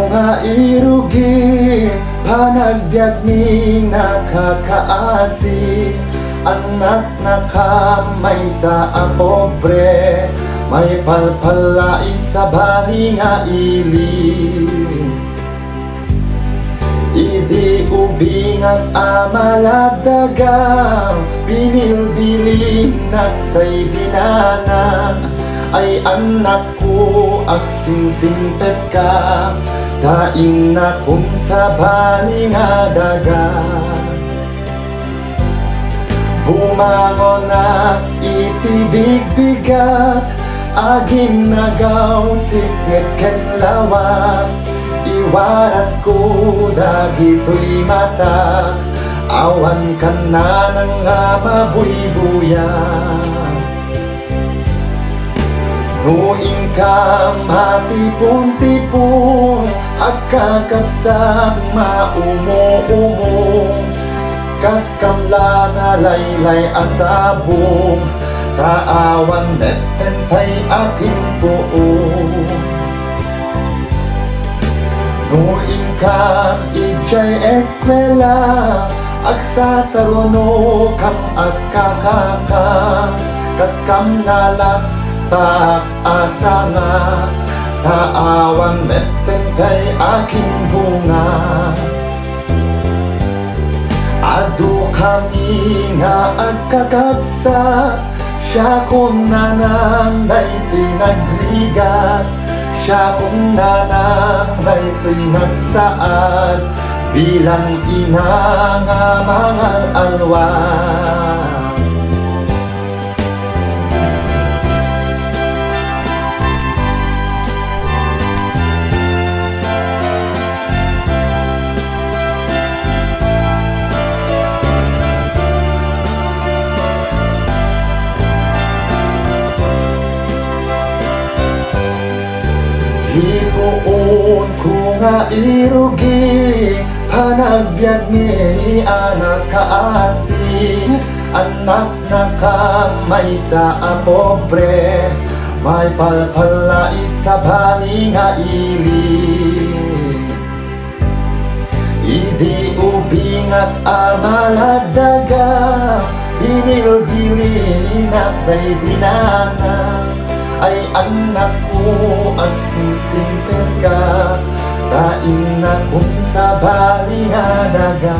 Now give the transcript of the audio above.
nga irugi, panagbiag mi nakakaasi. Anak na kamay sa pobre, may palpalai sa bali nga ili. Idi ubing at amaladagang, binilbilin na tay dinanang. Ay anak ko at singpet ka, daing na kung sa bali nga daga. Bumangon at itibig-bigat, aging nagaw sikret ken lawak. Iwaras ko dagito'y matak, awan ka na ng mabuy-buyan. Nuing ka matipon-tipon, agkakapsat maumo-umo. Kas kamla na laylay asabong, taawan metentay aking puong. Nuing ka ijay eskwela, agsasaruno kam agkakaka. Kas kam nalas pag-asa nga, taawan metentay aking bunga. Adu kami nga agkakapsat, siya kung nananay tinagrigat. Siya kung nananay tinagsaad, bilang ina nga mga alwan. Hipuon ko nga irugi, panagbiag mi anak kaasi. Anak na kamay sa pobre, may palpalai sa bali nga ili. Idi ubing at amaladaga, binilbili na may dinanang. Ay anak ko ang singpet ka, daing na kung sa bali nga daga.